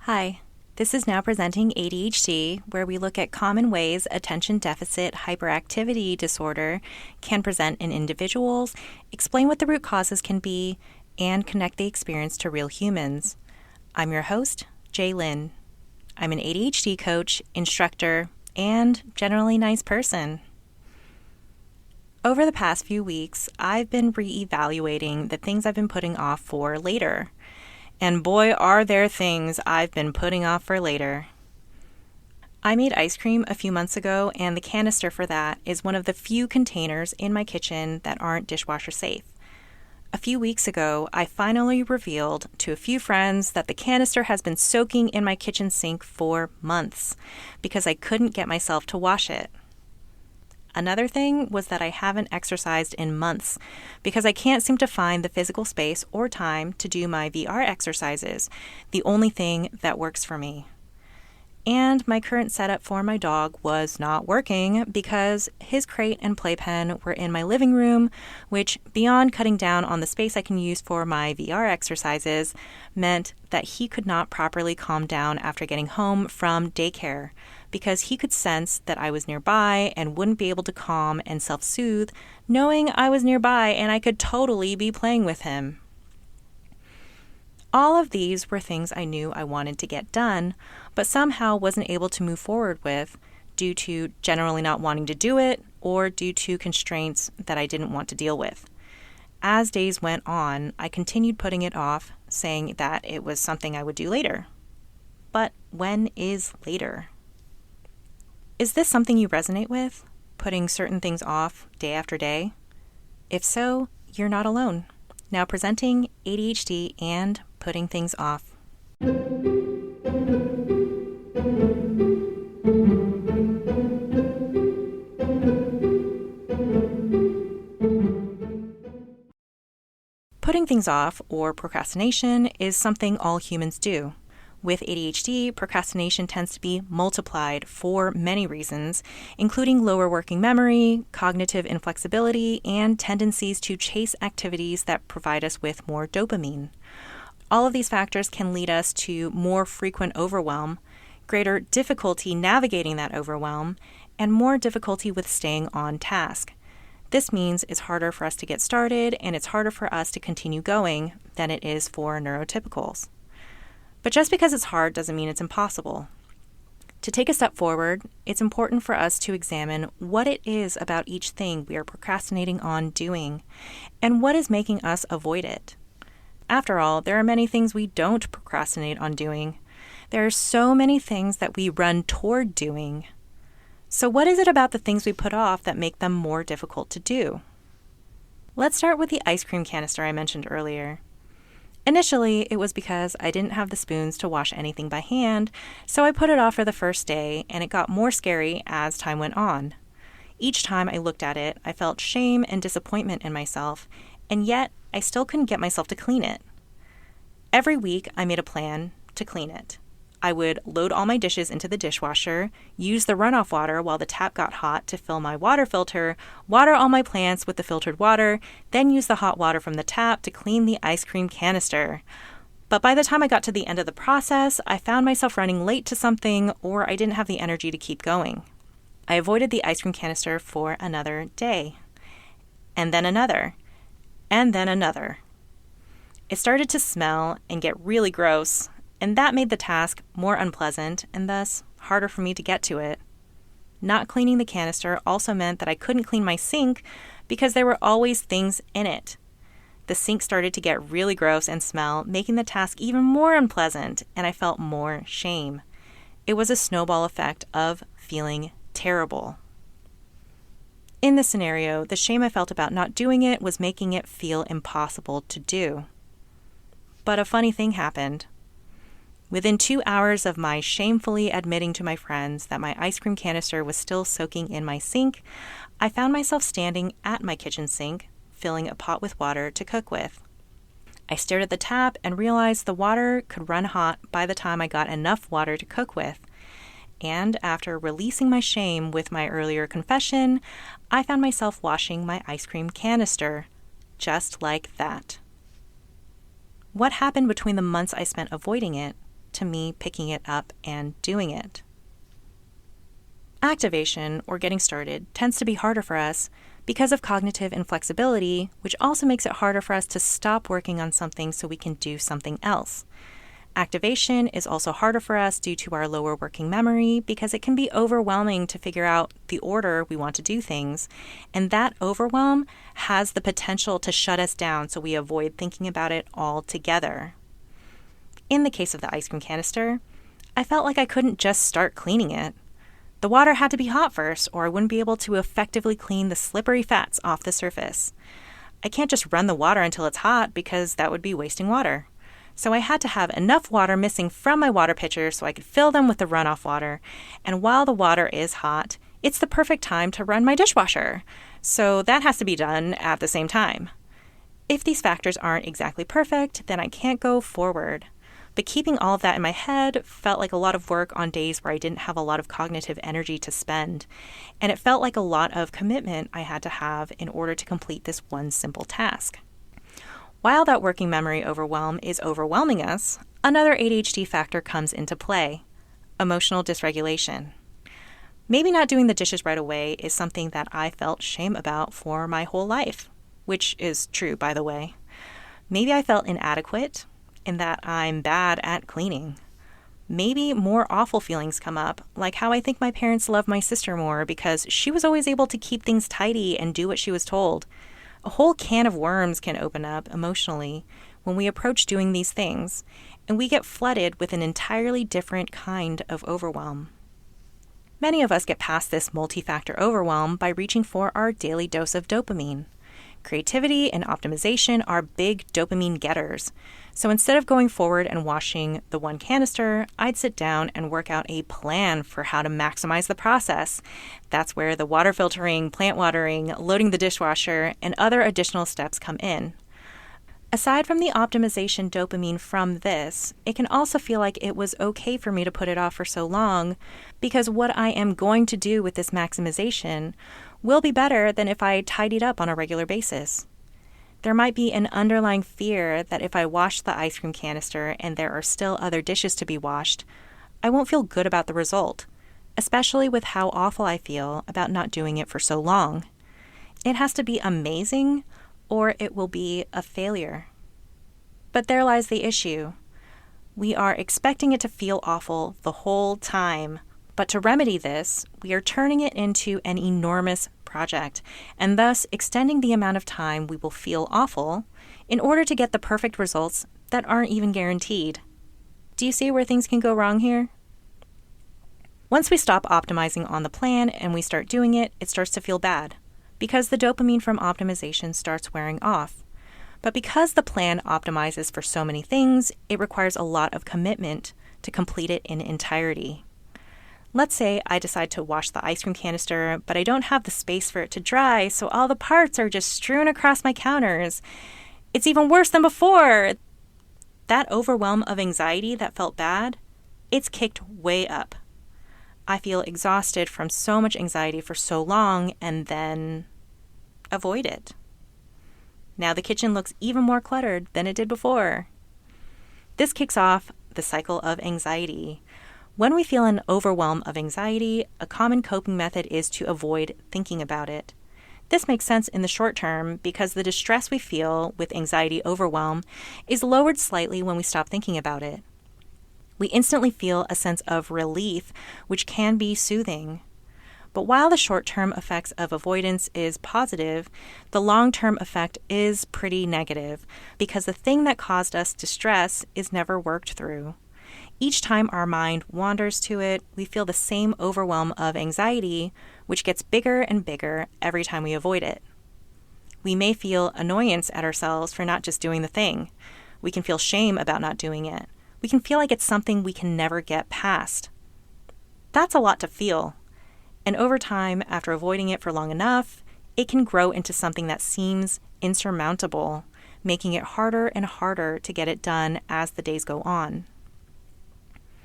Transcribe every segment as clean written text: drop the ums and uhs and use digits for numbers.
Hi, this is Now Presenting ADHD, where we look at common ways attention deficit hyperactivity disorder can present in individuals, explain what the root causes can be, and connect the experience to real humans. I'm your host, Jay Lynn. I'm an ADHD coach, instructor, and generally nice person. Over the past few weeks, I've been reevaluating the things I've been putting off for later. And boy, are there things I've been putting off for later. I made ice cream a few months ago, and the canister for that is one of the few containers in my kitchen that aren't dishwasher safe. A few weeks ago, I finally revealed to a few friends that the canister has been soaking in my kitchen sink for months because I couldn't get myself to wash it. Another thing was that I haven't exercised in months because I can't seem to find the physical space or time to do my VR exercises, the only thing that works for me. And my current setup for my dog was not working because his crate and playpen were in my living room, which, beyond cutting down on the space I can use for my VR exercises, meant that he could not properly calm down after getting home from daycare, because he could sense that I was nearby and wouldn't be able to calm and self-soothe, knowing I was nearby and I could totally be playing with him. All of these were things I knew I wanted to get done, but somehow wasn't able to move forward with due to generally not wanting to do it or due to constraints that I didn't want to deal with. As days went on, I continued putting it off, saying that it was something I would do later. But when is later? Is this something you resonate with, putting certain things off day after day? If so, you're not alone. Now presenting ADHD and putting things off. Putting things off, or procrastination, is something all humans do. With ADHD, procrastination tends to be multiplied for many reasons, including lower working memory, cognitive inflexibility, and tendencies to chase activities that provide us with more dopamine. All of these factors can lead us to more frequent overwhelm, greater difficulty navigating that overwhelm, and more difficulty with staying on task. This means it's harder for us to get started, and it's harder for us to continue going than it is for neurotypicals. But just because it's hard doesn't mean it's impossible. To take a step forward, it's important for us to examine what it is about each thing we are procrastinating on doing, and what is making us avoid it. After all, there are many things we don't procrastinate on doing. There are so many things that we run toward doing. So what is it about the things we put off that make them more difficult to do? Let's start with the ice cream canister I mentioned earlier. Initially, it was because I didn't have the spoons to wash anything by hand, so I put it off for the first day, and it got more scary as time went on. Each time I looked at it, I felt shame and disappointment in myself, and yet I still couldn't get myself to clean it. Every week, I made a plan to clean it. I would load all my dishes into the dishwasher, use the runoff water while the tap got hot to fill my water filter, water all my plants with the filtered water, then use the hot water from the tap to clean the ice cream canister. But by the time I got to the end of the process, I found myself running late to something, or I didn't have the energy to keep going. I avoided the ice cream canister for another day, and then another, and then another. It started to smell and get really gross, and that made the task more unpleasant and thus harder for me to get to it. Not cleaning the canister also meant that I couldn't clean my sink because there were always things in it. The sink started to get really gross and smell, making the task even more unpleasant, and I felt more shame. It was a snowball effect of feeling terrible. In this scenario, the shame I felt about not doing it was making it feel impossible to do. But a funny thing happened. Within 2 hours of my shamefully admitting to my friends that my ice cream canister was still soaking in my sink, I found myself standing at my kitchen sink, filling a pot with water to cook with. I stared at the tap and realized the water could run hot by the time I got enough water to cook with. And after releasing my shame with my earlier confession, I found myself washing my ice cream canister, just like that. What happened between the months I spent avoiding it to me picking it up and doing it. Activation, or getting started, tends to be harder for us because of cognitive inflexibility, which also makes it harder for us to stop working on something so we can do something else. Activation is also harder for us due to our lower working memory because it can be overwhelming to figure out the order we want to do things, and that overwhelm has the potential to shut us down so we avoid thinking about it altogether. In the case of the ice cream canister, I felt like I couldn't just start cleaning it. The water had to be hot first, or I wouldn't be able to effectively clean the slippery fats off the surface. I can't just run the water until it's hot because that would be wasting water. So I had to have enough water missing from my water pitcher so I could fill them with the runoff water. And while the water is hot, it's the perfect time to run my dishwasher. So that has to be done at the same time. If these factors aren't exactly perfect, then I can't go forward. But keeping all of that in my head felt like a lot of work on days where I didn't have a lot of cognitive energy to spend. And it felt like a lot of commitment I had to have in order to complete this one simple task. While that working memory overwhelm is overwhelming us, another ADHD factor comes into play: emotional dysregulation. Maybe not doing the dishes right away is something that I felt shame about for my whole life, which is true, by the way. Maybe I felt inadequate in that I'm bad at cleaning. Maybe more awful feelings come up, like how I think my parents love my sister more because she was always able to keep things tidy and do what she was told. A whole can of worms can open up emotionally when we approach doing these things, and we get flooded with an entirely different kind of overwhelm. Many of us get past this multi-factor overwhelm by reaching for our daily dose of dopamine. Creativity and optimization are big dopamine getters. So instead of going forward and washing the one canister, I'd sit down and work out a plan for how to maximize the process. That's where the water filtering, plant watering, loading the dishwasher, and other additional steps come in. Aside from the optimization dopamine from this, it can also feel like it was okay for me to put it off for so long because what I am going to do with this maximization will be better than if I tidied up on a regular basis. There might be an underlying fear that if I wash the ice cream canister and there are still other dishes to be washed, I won't feel good about the result, especially with how awful I feel about not doing it for so long. It has to be amazing, or it will be a failure. But there lies the issue. We are expecting it to feel awful the whole time, but to remedy this, we are turning it into an enormous project, and thus extending the amount of time we will feel awful in order to get the perfect results that aren't even guaranteed. Do you see where things can go wrong here? Once we stop optimizing on the plan and we start doing it, it starts to feel bad, because the dopamine from optimization starts wearing off. But because the plan optimizes for so many things, it requires a lot of commitment to complete it in entirety. Let's say I decide to wash the ice cream canister, but I don't have the space for it to dry, so all the parts are just strewn across my counters. It's even worse than before. That overwhelm of anxiety that felt bad, it's kicked way up. I feel exhausted from so much anxiety for so long and then avoid it. Now the kitchen looks even more cluttered than it did before. This kicks off the cycle of anxiety. When we feel an overwhelm of anxiety, a common coping method is to avoid thinking about it. This makes sense in the short term because the distress we feel with anxiety overwhelm is lowered slightly when we stop thinking about it. We instantly feel a sense of relief, which can be soothing. But while the short-term effects of avoidance is positive, the long-term effect is pretty negative because the thing that caused us distress is never worked through. Each time our mind wanders to it, we feel the same overwhelm of anxiety, which gets bigger and bigger every time we avoid it. We may feel annoyance at ourselves for not just doing the thing. We can feel shame about not doing it. We can feel like it's something we can never get past. That's a lot to feel. And over time, after avoiding it for long enough, it can grow into something that seems insurmountable, making it harder and harder to get it done as the days go on.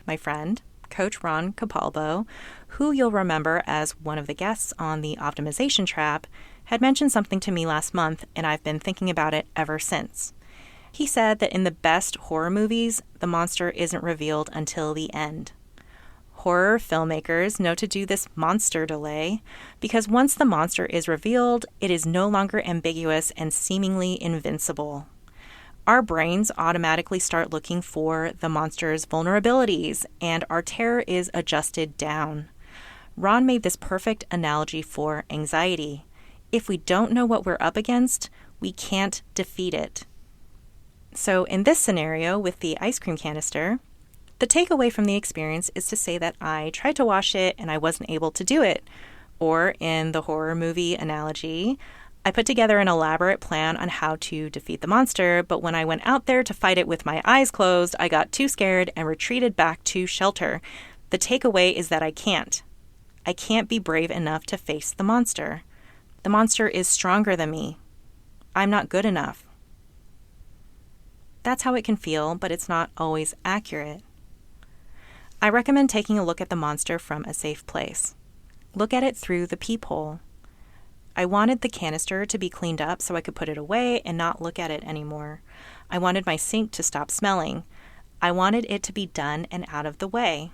My friend, Coach Ron Capalbo, who you'll remember as one of the guests on the Optimization Trap, had mentioned something to me last month, and I've been thinking about it ever since. He said that in the best horror movies, the monster isn't revealed until the end. Horror filmmakers know to do this monster delay because once the monster is revealed, it is no longer ambiguous and seemingly invincible. Our brains automatically start looking for the monster's vulnerabilities, and our terror is adjusted down. Ron made this perfect analogy for anxiety. If we don't know what we're up against, we can't defeat it. So in this scenario with the ice cream canister, the takeaway from the experience is to say that I tried to wash it and I wasn't able to do it. Or in the horror movie analogy, I put together an elaborate plan on how to defeat the monster, but when I went out there to fight it with my eyes closed, I got too scared and retreated back to shelter. The takeaway is that I can't. I can't be brave enough to face the monster. The monster is stronger than me. I'm not good enough. That's how it can feel, but it's not always accurate. I recommend taking a look at the monster from a safe place. Look at it through the peephole. I wanted the canister to be cleaned up so I could put it away and not look at it anymore. I wanted my sink to stop smelling. I wanted it to be done and out of the way.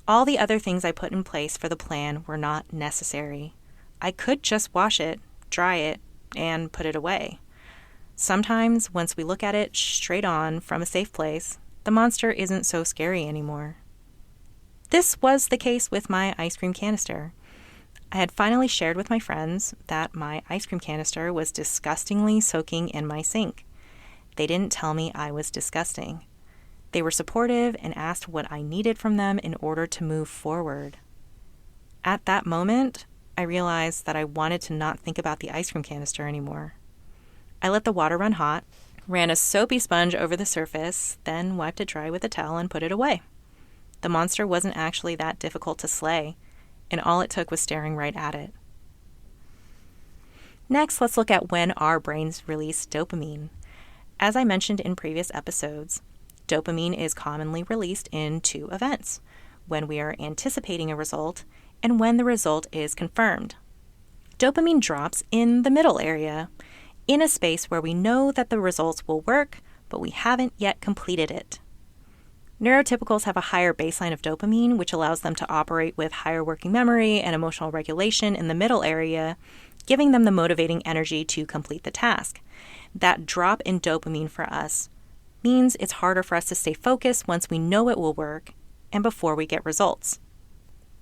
All the other things I put in place for the plan were not necessary. I could just wash it, dry it, and put it away. Sometimes, once we look at it straight on from a safe place, the monster isn't so scary anymore. This was the case with my ice cream canister. I had finally shared with my friends that my ice cream canister was disgustingly soaking in my sink. They didn't tell me I was disgusting. They were supportive and asked what I needed from them in order to move forward. At that moment, I realized that I wanted to not think about the ice cream canister anymore. I let the water run hot, ran a soapy sponge over the surface, then wiped it dry with a towel and put it away. The monster wasn't actually that difficult to slay, and all it took was staring right at it. Next, let's look at when our brains release dopamine. As I mentioned in previous episodes, dopamine is commonly released in two events: when we are anticipating a result and when the result is confirmed. Dopamine drops in the middle area, in a space where we know that the results will work, but we haven't yet completed it. Neurotypicals have a higher baseline of dopamine, which allows them to operate with higher working memory and emotional regulation in the middle area, giving them the motivating energy to complete the task. That drop in dopamine for us means it's harder for us to stay focused once we know it will work and before we get results.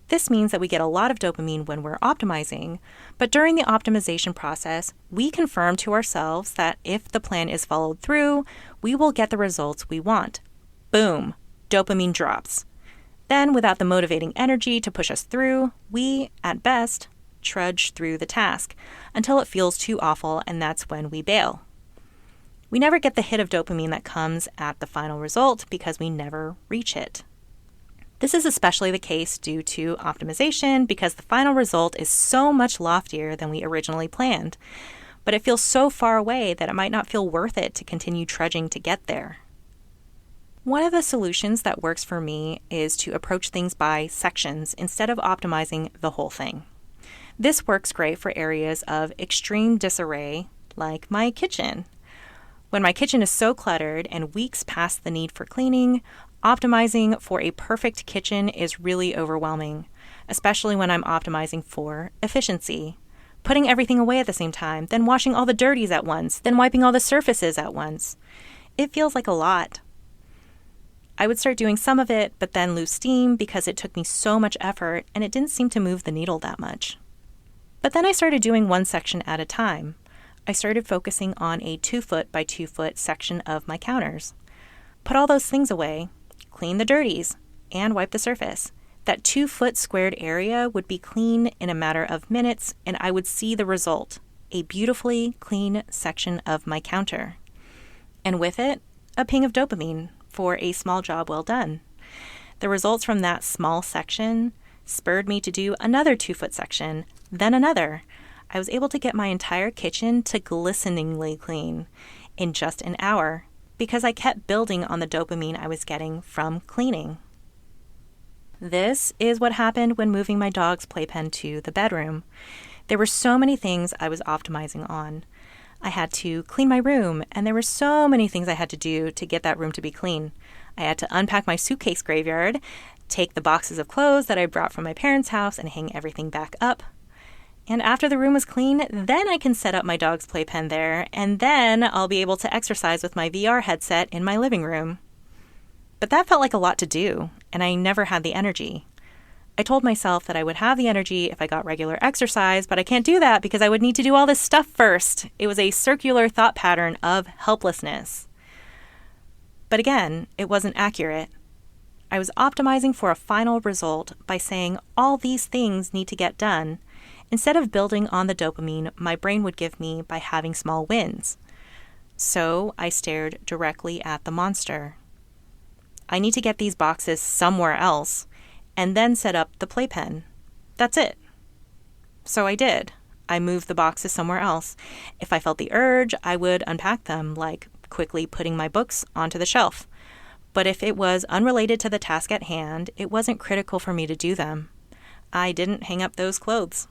This means that we get a lot of dopamine when we're optimizing, but during the optimization process, we confirm to ourselves that if the plan is followed through, we will get the results we want. Boom! Dopamine drops. Then, without the motivating energy to push us through, we, at best, trudge through the task until it feels too awful, and that's when we bail. We never get the hit of dopamine that comes at the final result because we never reach it. This is especially the case due to optimization because the final result is so much loftier than we originally planned, but it feels so far away that it might not feel worth it to continue trudging to get there. One of the solutions that works for me is to approach things by sections instead of optimizing the whole thing. This works great for areas of extreme disarray, like my kitchen. When my kitchen is so cluttered and weeks past the need for cleaning, optimizing for a perfect kitchen is really overwhelming, especially when I'm optimizing for efficiency. Putting everything away at the same time, then washing all the dirties at once, then wiping all the surfaces at once. It feels like a lot. I would start doing some of it, but then lose steam because it took me so much effort and it didn't seem to move the needle that much. But then I started doing one section at a time. I started focusing on a 2-foot by 2-foot section of my counters. Put all those things away, clean the dirties, and wipe the surface. That 2-foot squared area would be clean in a matter of minutes, and I would see the result, a beautifully clean section of my counter. And with it, a ping of dopamine for a small job well done. The results from that small section spurred me to do another 2-foot section, then another. I was able to get my entire kitchen to glisteningly clean in just an hour because I kept building on the dopamine I was getting from cleaning. This is what happened when moving my dog's playpen to the bedroom. There were so many things I was optimizing on. I had to clean my room, and there were so many things I had to do to get that room to be clean. I had to unpack my suitcase graveyard, take the boxes of clothes that I brought from my parents' house and hang everything back up. And after the room was clean, then I can set up my dog's playpen there, and then I'll be able to exercise with my VR headset in my living room. But that felt like a lot to do, and I never had the energy. I told myself that I would have the energy if I got regular exercise, but I can't do that because I would need to do all this stuff first. It was a circular thought pattern of helplessness. But again, it wasn't accurate. I was optimizing for a final result by saying all these things need to get done, instead of building on the dopamine my brain would give me by having small wins. So I stared directly at the monster. I need to get these boxes somewhere else, and then set up the playpen. That's it. So I did. I moved the boxes somewhere else. If I felt the urge, I would unpack them, like quickly putting my books onto the shelf. But if it was unrelated to the task at hand, it wasn't critical for me to do them. I didn't hang up those clothes.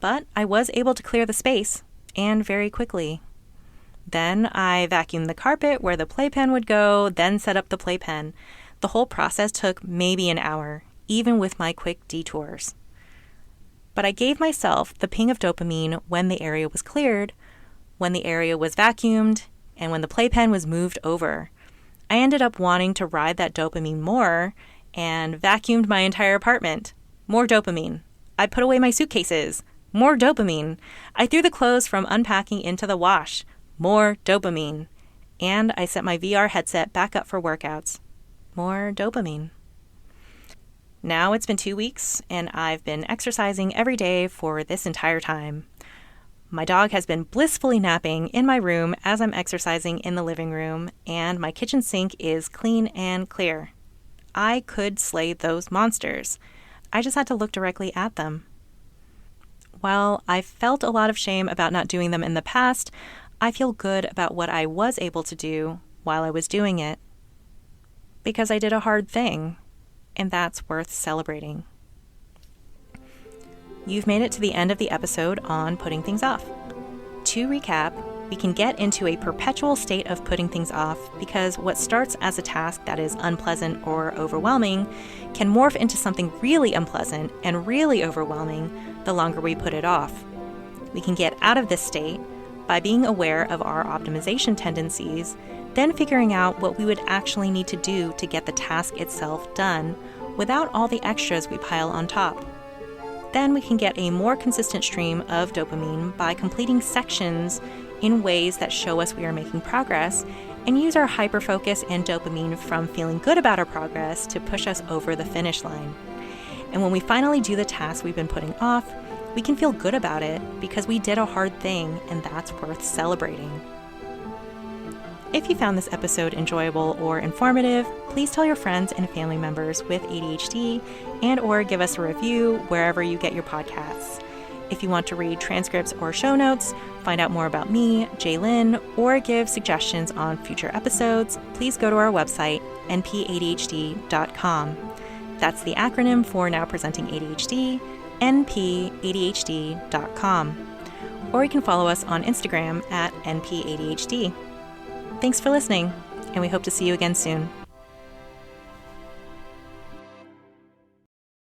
But I was able to clear the space, and very quickly. Then I vacuumed the carpet where the playpen would go, then set up the playpen. The whole process took maybe an hour, even with my quick detours. But I gave myself the ping of dopamine when the area was cleared, when the area was vacuumed, and when the playpen was moved over. I ended up wanting to ride that dopamine more and vacuumed my entire apartment. More dopamine. I put away my suitcases. More dopamine. I threw the clothes from unpacking into the wash. More dopamine. And I set my VR headset back up for workouts. More dopamine. Now it's been 2 weeks, and I've been exercising every day for this entire time. My dog has been blissfully napping in my room as I'm exercising in the living room, and my kitchen sink is clean and clear. I could slay those monsters. I just had to look directly at them. While I felt a lot of shame about not doing them in the past, I feel good about what I was able to do while I was doing it. Because I did a hard thing, and that's worth celebrating. You've made it to the end of the episode on putting things off. To recap, we can get into a perpetual state of putting things off because what starts as a task that is unpleasant or overwhelming can morph into something really unpleasant and really overwhelming the longer we put it off. We can get out of this state by being aware of our optimization tendencies, then figuring out what we would actually need to do to get the task itself done without all the extras we pile on top. Then we can get a more consistent stream of dopamine by completing sections in ways that show us we are making progress, and use our hyperfocus and dopamine from feeling good about our progress to push us over the finish line. And when we finally do the task we've been putting off, we can feel good about it because we did a hard thing, and that's worth celebrating. If you found this episode enjoyable or informative, please tell your friends and family members with ADHD and/or give us a review wherever you get your podcasts. If you want to read transcripts or show notes, find out more about me, Jaylyn, or give suggestions on future episodes, please go to our website, npadhd.com. That's the acronym for Now Presenting ADHD, npadhd.com. Or you can follow us on Instagram at npadhd. Thanks for listening, and we hope to see you again soon.